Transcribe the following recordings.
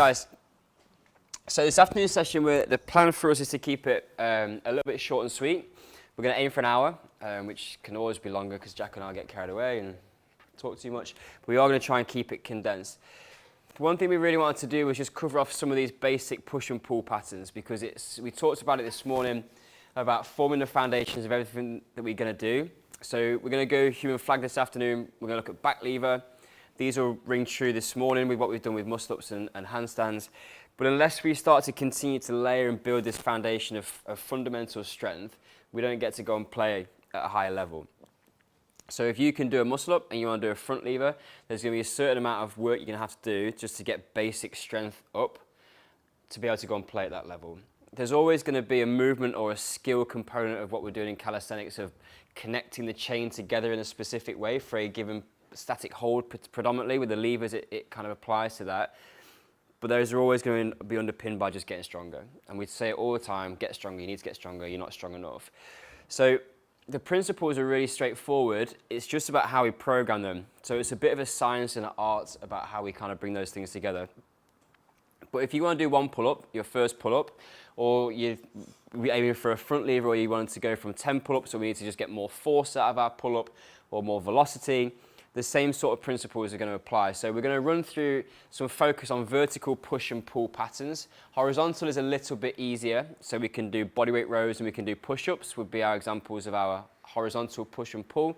guys. So this afternoon session, the plan for us is to keep it a little bit short and sweet. We're going to aim for an hour, which can always be longer because Jack and I get carried away and talk too much. But we are going to try and keep it condensed. One thing we really wanted to do was just cover off some of these basic push and pull patterns, because we talked about it this morning about forming the foundations of everything that we're going to do. So we're going to go human flag this afternoon. We're going to look at back lever. These will ring true this morning with what we've done with muscle-ups and handstands. But unless we start to continue to layer and build this foundation of fundamental strength, we don't get to go and play at a higher level. So if you can do a muscle-up and you want to do a front lever, there's going to be a certain amount of work you're going to have to do just to get basic strength up to be able to go and play at that level. There's always going to be a movement or a skill component of what we're doing in calisthenics of connecting the chain together in a specific way for a given static hold predominantly. With the levers, it kind of applies to that. But those are always going to be underpinned by just getting stronger. And we say it all the time, get stronger, you need to get stronger, you're not strong enough. So the principles are really straightforward. It's just about how we program them. So it's a bit of a science and an art about how we kind of bring those things together. But if you want to do one pull-up, your first pull-up, or you're aiming for a front lever, or you wanted to go from 10 pull-ups, so we need to just get more force out of our pull-up or more velocity, the same sort of principles are going to apply. So we're going to run through some focus on vertical push and pull patterns. Horizontal is a little bit easier, so we can do bodyweight rows and we can do push-ups would be our examples of our horizontal push and pull.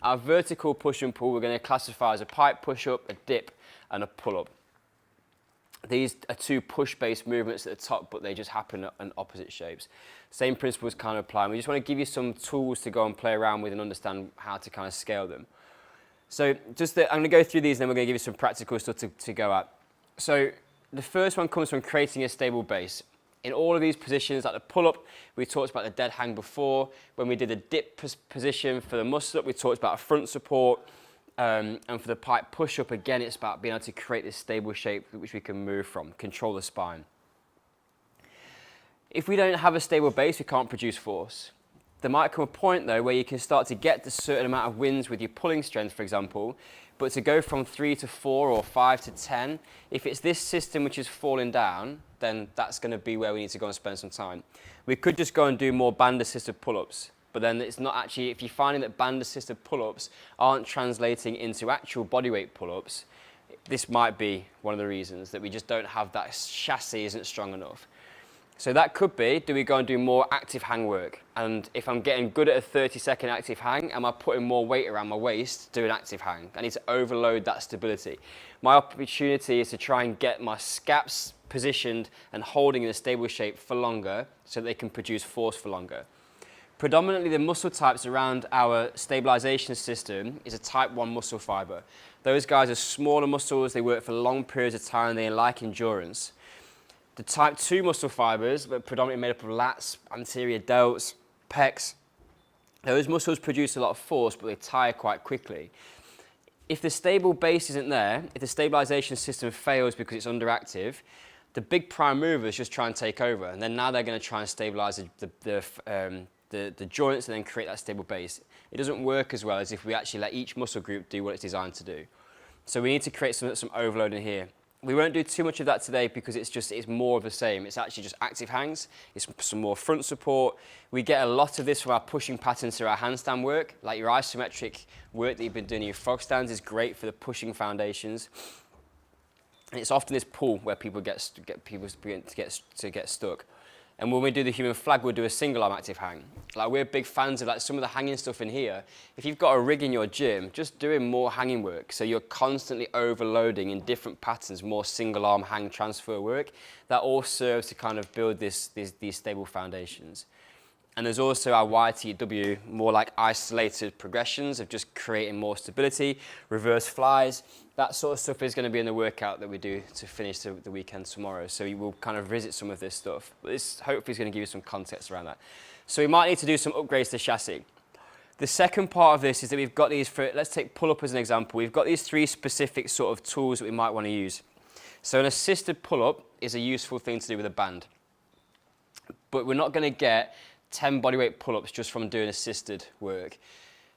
Our vertical push and pull we're going to classify as a pike push-up, a dip and a pull-up. These are two push-based movements at the top, but they just happen in opposite shapes. Same principles kind of apply. And we just want to give you some tools to go and play around with and understand how to kind of scale them. So I'm going to go through these and then we're going to give you some practical stuff to go at. So the first one comes from creating a stable base. In all of these positions, like the pull-up, we talked about the dead hang before. When we did the dip position for the muscle-up, we talked about a front support. And for the pike push-up, again, it's about being able to create this stable shape which we can move from, control the spine. If we don't have a stable base, we can't produce force. There might come a point, though, where you can start to get a certain amount of wins with your pulling strength, for example, but to go from 3 to 4 or 5 to 10, if it's this system which is falling down, then that's going to be where we need to go and spend some time. We could just go and do more band-assisted pull-ups. But then it's not actually, if you're finding that band-assisted pull-ups aren't translating into actual bodyweight pull-ups, this might be one of the reasons that we just don't have that chassis isn't strong enough. So that could be, do we go and do more active hang work? And if I'm getting good at a 30-second active hang, am I putting more weight around my waist to do an active hang? I need to overload that stability. My opportunity is to try and get my scaps positioned and holding in a stable shape for longer so that they can produce force for longer. Predominantly the muscle types around our stabilization system is a type 1 muscle fiber. Those guys are smaller muscles, they work for long periods of time, they like endurance. The type 2 muscle fibers, but predominantly made up of lats, anterior delts, pecs, those muscles produce a lot of force, but they tire quite quickly. If the stable base isn't there, if the stabilization system fails because it's underactive, the big prime movers just try and take over, and then now they're going to try and stabilize the joints and then create that stable base. It doesn't work as well as if we actually let each muscle group do what it's designed to do. So we need to create some overload in here. We won't do too much of that today because it's more of the same. It's actually just active hangs. It's some more front support. We get a lot of this from our pushing patterns through our handstand work. Like your isometric work that you've been doing in your frog stands is great for the pushing foundations. And it's often this pull where people get stuck. And when we do the human flag, we'll do a single arm active hang. Like we're big fans of like some of the hanging stuff in here. If you've got a rig in your gym, just doing more hanging work. So you're constantly overloading in different patterns, more single arm hang transfer work. That all serves to kind of build these stable foundations. And there's also our YTW, more like isolated progressions of just creating more stability, reverse flies. That sort of stuff is going to be in the workout that we do to finish the weekend tomorrow. So you will kind of visit some of this stuff. But this hopefully is going to give you some context around that. So we might need to do some upgrades to chassis. The second part of this is that we've got these, let's take pull-up as an example. We've got these 3 specific sort of tools that we might want to use. So an assisted pull-up is a useful thing to do with a band. But we're not going to get 10 bodyweight pull-ups just from doing assisted work.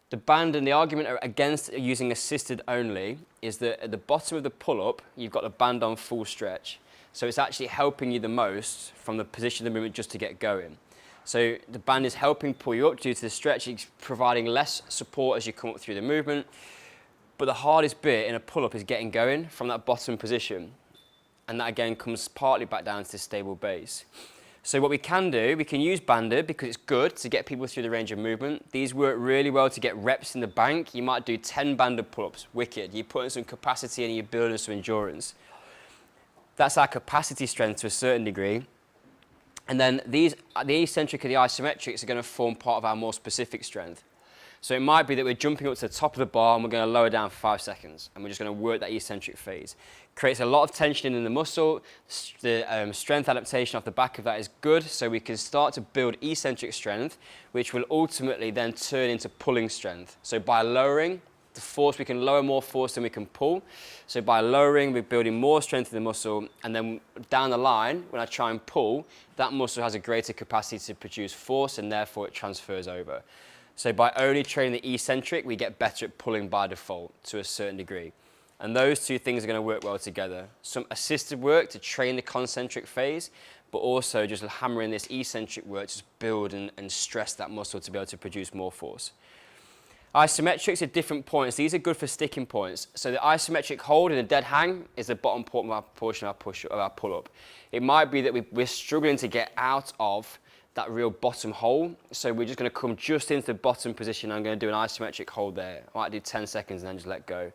The band and the argument against using assisted only is that at the bottom of the pull-up, you've got the band on full stretch. So it's actually helping you the most from the position of the movement just to get going. So the band is helping pull you up due to the stretch. It's providing less support as you come up through the movement. But the hardest bit in a pull-up is getting going from that bottom position. And that again comes partly back down to the stable base. So what we can do, we can use banded because it's good to get people through the range of movement. These work really well to get reps in the bank. You might do 10 banded pull-ups, wicked. You're putting some capacity in and you're building some endurance. That's our capacity strength to a certain degree. And then the eccentric and the isometrics are going to form part of our more specific strength. So it might be that we're jumping up to the top of the bar and we're going to lower down for 5 seconds. And we're just going to work that eccentric phase. Creates a lot of tension in the muscle. The strength adaptation off the back of that is good. So we can start to build eccentric strength, which will ultimately then turn into pulling strength. So by lowering the force, we can lower more force than we can pull. So by lowering, we're building more strength in the muscle. And then down the line, when I try and pull, that muscle has a greater capacity to produce force and therefore it transfers over. So by only training the eccentric, we get better at pulling by default to a certain degree. And those two things are going to work well together. Some assisted work to train the concentric phase, but also just hammering this eccentric work to build and stress that muscle to be able to produce more force. Isometrics at different points. These are good for sticking points. So the isometric hold in a dead hang is the bottom portion of our pull-up. It might be that we're struggling to get out of that real bottom hold. So we're just going to come just into the bottom position. I'm going to do an isometric hold there. I might do 10 seconds and then just let go.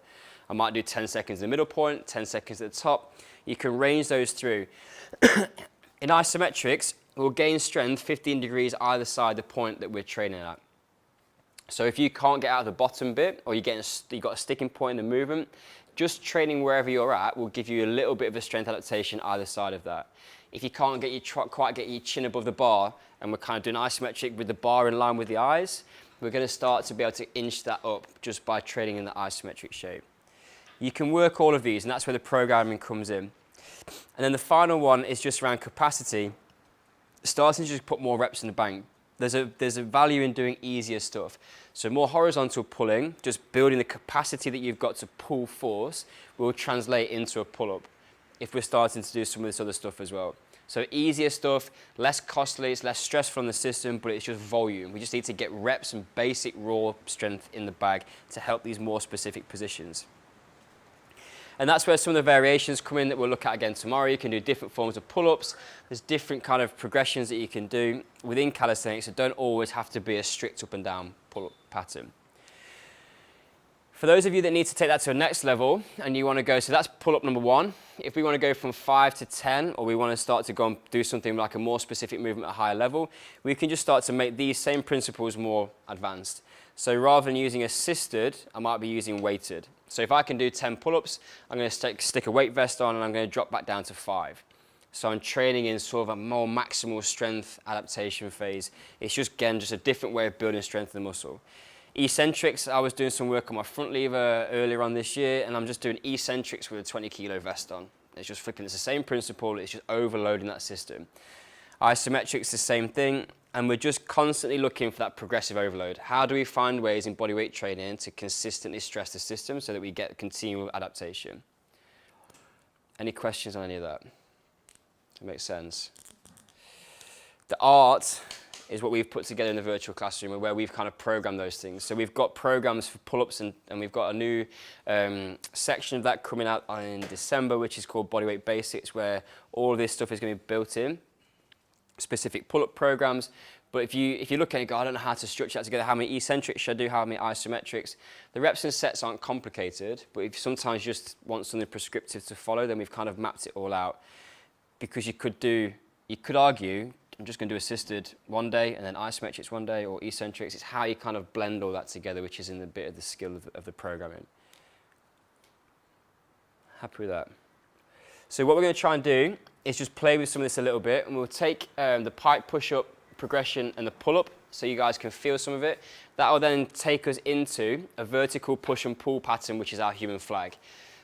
I might do 10 seconds in the middle point, 10 seconds at the top. You can range those through. In isometrics, we'll gain strength 15 degrees either side the point that we're training at. So if you can't get out of the bottom bit or you've got a sticking point in the movement, just training wherever you're at will give you a little bit of a strength adaptation either side of that. If you can't quite get your chin above the bar, and we're kind of doing isometric with the bar in line with the eyes, we're going to start to be able to inch that up just by training in the isometric shape. You can work all of these, and that's where the programming comes in. And then the final one is just around capacity. Starting to just put more reps in the bank. There's a value in doing easier stuff. So more horizontal pulling, just building the capacity that you've got to pull force, will translate into a pull-up if we're starting to do some of this other stuff as well. So easier stuff, less costly, it's less stressful on the system, but it's just volume. We just need to get reps and basic raw strength in the bag to help these more specific positions. And that's where some of the variations come in that we'll look at again tomorrow. You can do different forms of pull-ups. There's different kind of progressions that you can do within calisthenics that don't always have to be a strict up and down pull-up pattern. For those of you that need to take that to a next level and you want to go, so that's pull-up number 1. If we want to go from 5 to 10, or we want to start to go and do something like a more specific movement at a higher level, we can just start to make these same principles more advanced. So rather than using assisted, I might be using weighted. So if I can do 10 pull-ups, I'm going to stick a weight vest on and I'm going to drop back down to 5. So I'm training in sort of a more maximal strength adaptation phase. It's just, again, just a different way of building strength in the muscle. Eccentrics, I was doing some work on my front lever earlier on this year, and I'm just doing eccentrics with a 20 kilo vest on. It's just flipping, it's the same principle, it's just overloading that system. Isometrics, the same thing, and we're just constantly looking for that progressive overload. How do we find ways in bodyweight training to consistently stress the system so that we get continual adaptation? Any questions on any of that? That makes sense. The art is what we've put together in the virtual classroom, where we've kind of programmed those things. So we've got programs for pull-ups, and we've got a new section of that coming out in December, which is called Bodyweight Basics, where all of this stuff is going to be built in, specific pull-up programs. But if you look at it and go, I don't know how to structure that together, how many eccentrics should I do, how many isometrics, the reps and sets aren't complicated, but if you sometimes just want something prescriptive to follow, then we've kind of mapped it all out. Because you could argue, I'm just going to do assisted one day and then isometrics one day, or eccentrics. It's how you kind of blend all that together, which is in the bit of the skill of the programming. Happy with that? So what we're going to try and do is just play with some of this a little bit, and we'll take the pike push-up progression and the pull-up so you guys can feel some of it. That will then take us into a vertical push and pull pattern, which is our human flag,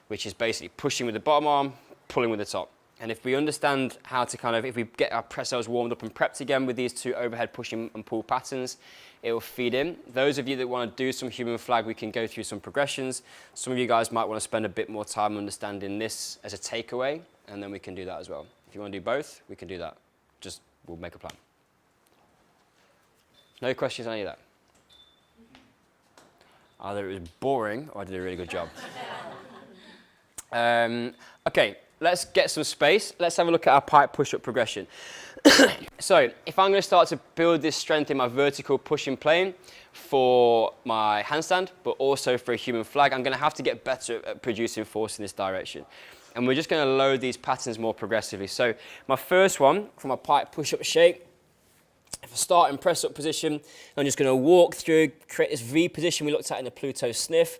which is basically pushing with the bottom arm, pulling with the top. And if we understand how to kind of, if we get our press cells warmed up and prepped again with these 2 overhead push and pull patterns, it will feed in. Those of you that want to do some human flag, we can go through some progressions. Some of you guys might want to spend a bit more time understanding this as a takeaway, and then we can do that as well. If you want to do both, we can do that. Just, we'll make a plan. No questions on any of that? Either it was boring or I did a really good job. Okay, let's get some space. Let's have a look at our pike push-up progression. So, if I'm going to start to build this strength in my vertical pushing plane for my handstand, but also for a human flag, I'm going to have to get better at producing force in this direction. And we're just going to load these patterns more progressively. So, my first one, from my pike push-up shape, if I start in press-up position, I'm just going to walk through, create this V position we looked at in the Pluto sniff.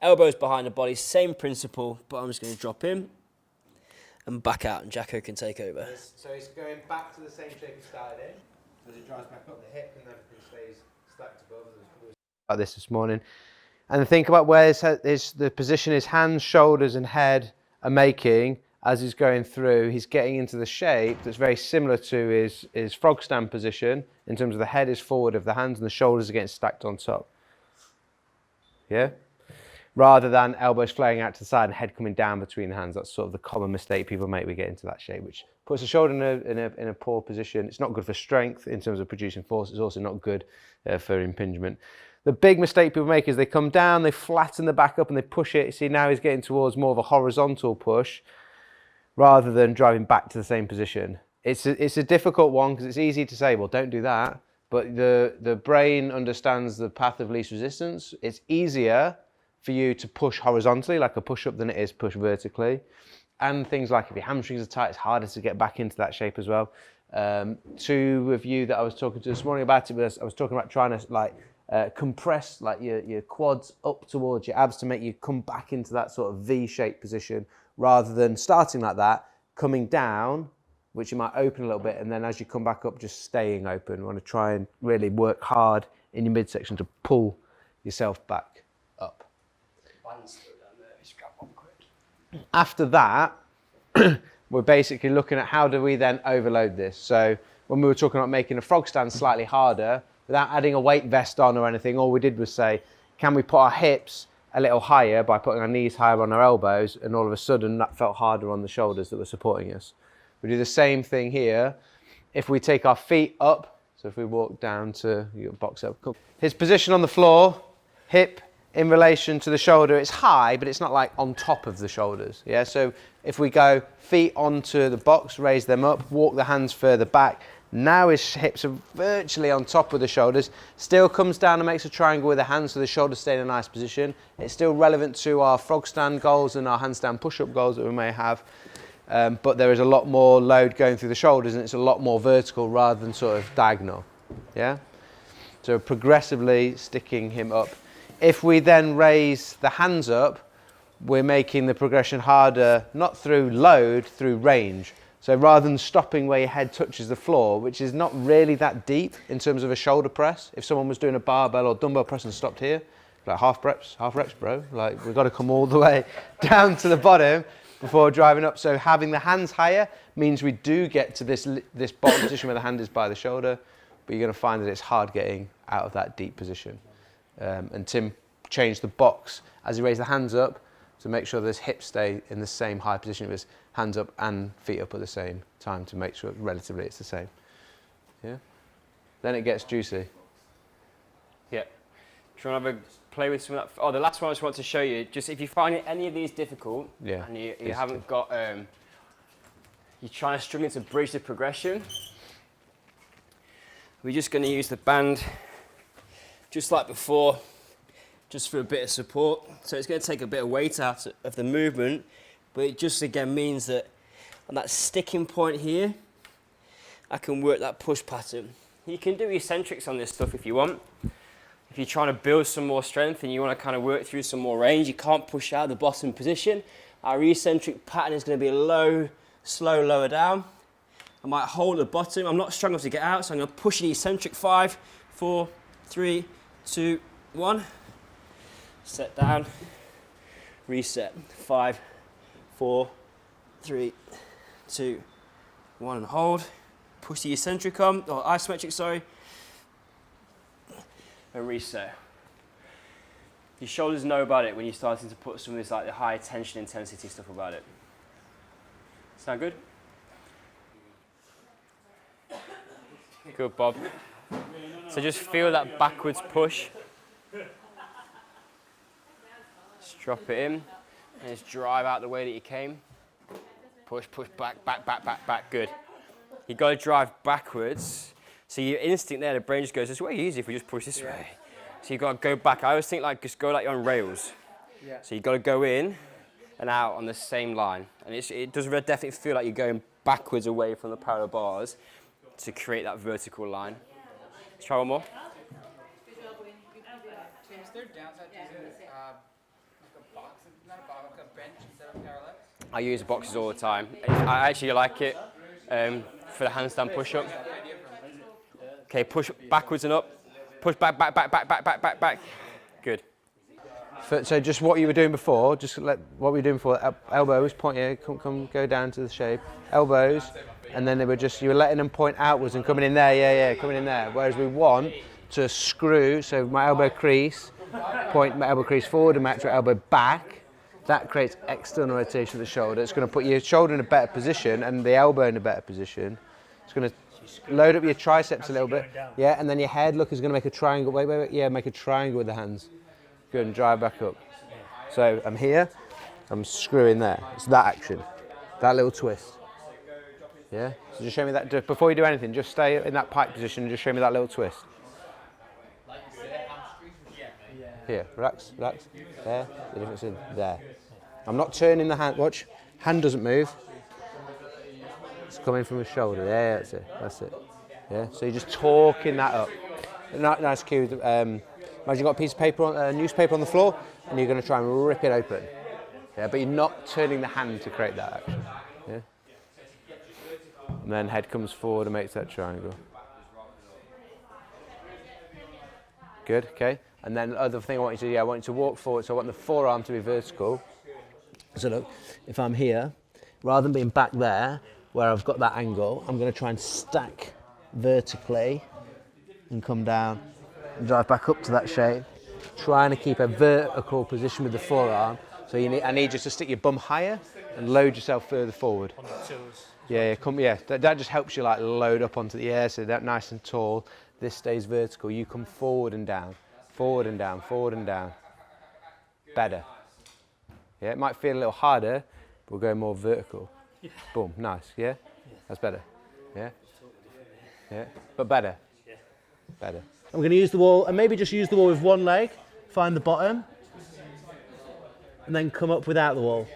Elbows behind the body, same principle, but I'm just going to drop in and back out, and Jacko can take over. So he's going back to the same shape he started in, as he drives back up the hip and everything stays stacked above. Like this morning. And think about where the position his hands, shoulders and head are making as he's going through. He's getting into the shape that's very similar to his frog stand position in terms of the head is forward of the hands and the shoulders are getting stacked on top. Yeah? Rather than elbows flaring out to the side and head coming down between the hands. That's sort of the common mistake people make. We get into that shape, which puts the shoulder in a poor position. It's not good for strength in terms of producing force. It's also not good for impingement. The big mistake people make is they come down, they flatten the back up and they push it. See, now he's getting towards more of a horizontal push rather than driving back to the same position. It's a difficult one because it's easy to say, well, don't do that. But the brain understands the path of least resistance. It's easier for you to push horizontally like a push-up than it is push vertically. And things like if your hamstrings are tight, it's harder to get back into that shape as well. 2 of you that I was talking to this morning about it, I was talking about trying to compress like your quads up towards your abs to make you come back into that sort of V-shaped position rather than starting like that, coming down, which you might open a little bit, and then as you come back up, just staying open. You want to try and really work hard in your midsection to pull yourself back up. After that, we're basically looking at how do we then overload this. So when we were talking about making a frog stand slightly harder, without adding a weight vest on or anything, all we did was say, can we put our hips a little higher by putting our knees higher on our elbows, and all of a sudden that felt harder on the shoulders that were supporting us. We do the same thing here. If we take our feet up, so if we walk down to your box up, his position on the floor, hip in relation to the shoulder, it's high, but it's not like on top of the shoulders. Yeah, so if we go feet onto the box, raise them up, walk the hands further back, now his hips are virtually on top of the shoulders, still comes down and makes a triangle with the hands so the shoulders stay in a nice position. It's still relevant to our frog stand goals and our handstand push-up goals that we may have, but there is a lot more load going through the shoulders and it's a lot more vertical rather than sort of diagonal. Yeah, so progressively sticking him up. If we then raise the hands up, we're making the progression harder, not through load, through range. So rather than stopping where your head touches the floor, which is not really that deep in terms of a shoulder press, if someone was doing a barbell or dumbbell press and stopped here, like half reps, bro, like we've got to come all the way down to the bottom before driving up. So having the hands higher means we do get to this bottom position where the hand is by the shoulder, but you're going to find that it's hard getting out of that deep position. And Tim changed the box as he raised the hands up to make sure that his hips stay in the same high position of his hands up and feet up at the same time to make sure relatively it's the same. Yeah? Then it gets juicy. Yeah. Do you want to have a play with some of that? Oh, the last one I just want to show you, just if you find any of these difficult, yeah, and you haven't got, you're trying to struggle to bridge the progression, we're just going to use the band just like before, just for a bit of support. So it's going to take a bit of weight out of the movement, but it just again means that on that sticking point here, I can work that push pattern. You can do eccentrics on this stuff if you want. If you're trying to build some more strength and you want to kind of work through some more range, you can't push out the bottom position. Our eccentric pattern is going to be low, slow, lower down. I might hold the bottom. I'm not strong enough to get out, so I'm going to push an eccentric 5, 4, 3, 2, 1. Set down, reset. 5, 4, 3, 2, 1, and hold. Push the eccentric on, or isometric, sorry. And reset. Your shoulders know about it when you're starting to put some of this like the high tension intensity stuff about it. Sound good? Good, Bob. So just feel that backwards push. Just drop it in, and just drive out the way that you came. Push, push, back, back, back, back, back, good. You've got to drive backwards. So your instinct there, the brain just goes, it's way easier if we just push this way. So you've got to go back. I always think like, just go like you're on rails. Yeah. So you've got to go in and out on the same line. And it does definitely feel like you're going backwards away from the parallel bars to create that vertical line. Let's try one more. Is there downside to using like a box, not a box, like a bench instead of parallel? I use boxes all the time. I actually like it for the handstand push-up. Okay, push backwards and up. Push back, back, back, back, back, back, back, back. Good. So just what you were doing before, what we were doing before, elbows, point here, come, go down to the shape. Elbows, and then you were letting them point outwards and coming in there, yeah, coming in there. Whereas we want to screw, so my elbow crease, point my elbow crease forward and my actual elbow back. That creates external rotation of the shoulder. It's going to put your shoulder in a better position and the elbow in a better position. It's going to load up your triceps a little bit. Yeah, and then your head, look, is going to make a triangle. Wait. Yeah, make a triangle with the hands. Good, and drive back up. So I'm here, I'm screwing there. It's that action, that little twist. Yeah, so just show me that, before you do anything, just stay in that pike position and just show me that little twist. Here, relax, relax. There, the difference in there. I'm not turning the hand, watch, hand doesn't move. It's coming from the shoulder, yeah, that's it. Yeah, so you're just talking that up. Nice cue, imagine you've got a piece of paper, newspaper on the floor, and you're going to try and rip it open. Yeah, but you're not turning the hand to create that action. Yeah? And then head comes forward and makes that triangle. Good, okay. And then the other thing I want you to do, I want you to walk forward, so I want the forearm to be vertical. So look, if I'm here, rather than being back there, where I've got that angle, I'm going to try and stack vertically and come down and drive back up to that shape, trying to keep a vertical position with the forearm. So I need you to stick your bum higher and load yourself further forward. On the toes. Yeah, that just helps you like load up onto the air, so that nice and tall. This stays vertical. You come forward and down, forward and down, forward and down. Better. Yeah, it might feel a little harder, but we're going more vertical. Yeah. Boom, nice, yeah? That's better, yeah? Yeah, but better. Yeah. Better. I'm going to use the wall, and maybe just use the wall with one leg, find the bottom, and then come up without the wall.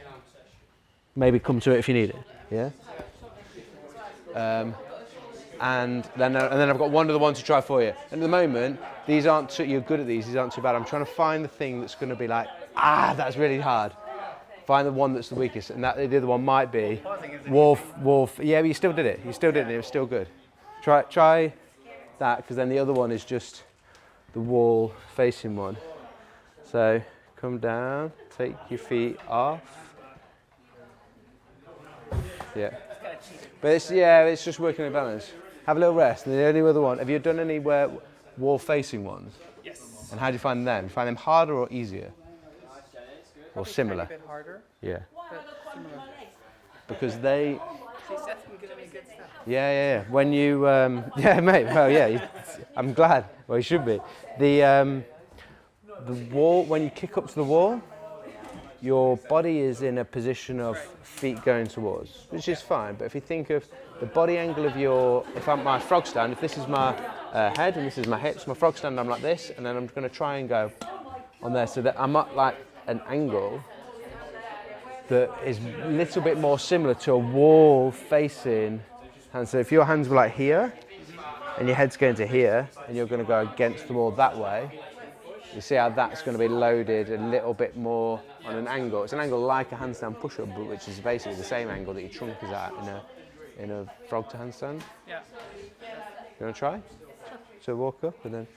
Maybe come to it if you need it, yeah? And then I've got one other one to try for you. And at the moment, these aren't too, you're good at these aren't too bad. I'm trying to find the thing that's going to be like, that's really hard. Find the one that's the weakest, and that the other one might be wolf. Yeah, but you still did it. You still did it. It was still good. Try that, because then the other one is just the wall facing one. So come down, take your feet off. Yeah. But it's just working on balance. Have a little rest. And the only other one, have you done any wall facing ones? Yes. And how do you find them? Find them harder or easier? Or similar? A bit harder. Yeah. Similar. Because they. See, Seth's been giving me good stuff. Yeah. When you, yeah, mate. Well, yeah. I'm glad. Well, you should be. The wall. When you kick up to the wall, your body is in a position of feet going towards, which is fine. But if you think of the body angle of if I'm my frog stand, if this is my head and this is my hips, my frog stand, I'm like this, and then I'm going to try and go on there so that I'm at like an angle that is a little bit more similar to a wall facing hand. So if your hands were like here and your head's going to here and you're going to go against the wall that way, you see how that's going to be loaded a little bit more on an angle. It's an angle like a handstand push-up, but which is basically the same angle that your trunk is at in a frog to handstand. Yeah. You want to try? Sure. So walk up and then.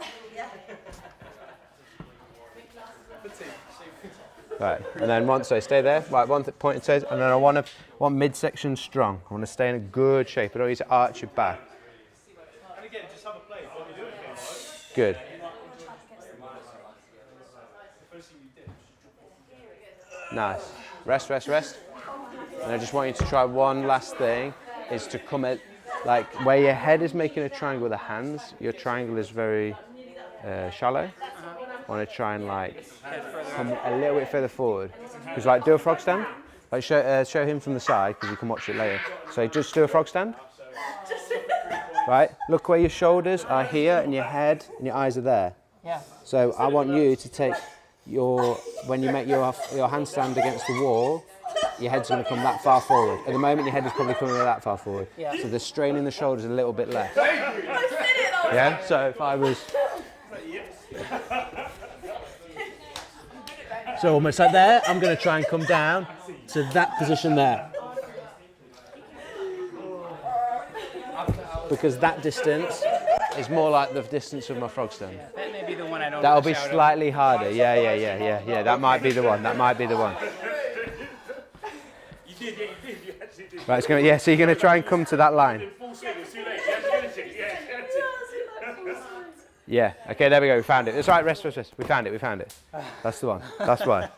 Right, and then once I stay there, right, one pointed toes, and then I want midsection strong. I want to stay in a good shape. I don't need to arch your back. And again, just have a play. What you're doing here, right? Good. Nice. Rest, rest, rest. And I just want you to try one last thing, is to come at, like, where your head is making a triangle with the hands, your triangle is very shallow. I want to try and, like, come a little bit further forward. Because, like, do a frog stand. Like, show him from the side, because you can watch it later. So just do a frog stand. Right? Look where your shoulders are here, and your head, and your eyes are there. Yeah. So I want you to take when you make your handstand against the wall, your head's going to come that far forward. At the moment, your head is probably coming that far forward. Yeah. So the strain in the shoulders is a little bit less. Yeah. So if I was, so almost like there, I'm going to try and come down to that position there. Because that distance is more like the distance of my frog stand. That may be the one I don't. That'll be slightly harder. Yeah. That might be the one. That might be the one. You did, yeah, you did. You actually did. Right, it's gonna, yeah, so you're going to try and come to that line. Full swing, it's too late. You had to get it. Yeah, okay, there we go, we found it. That's right, rest. We found it. That's the one. That's why.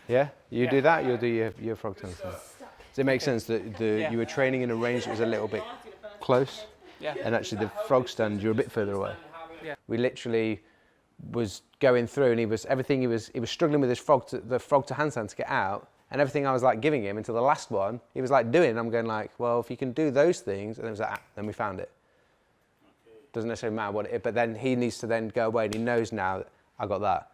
Yeah? You do that, you'll do your frog stand. Does it make sense that you were training in a range that was a little bit close? Yeah. And actually the frog stand, you're a bit further away. Yeah. We literally was going through and he was struggling with the frog to handstand to get out, and everything I was like giving him until the last one, he was like doing, and I'm going like, well, if you can do those things, and it was like, then we found it. Doesn't necessarily matter what it is, but then he needs to then go away and he knows now that I got that.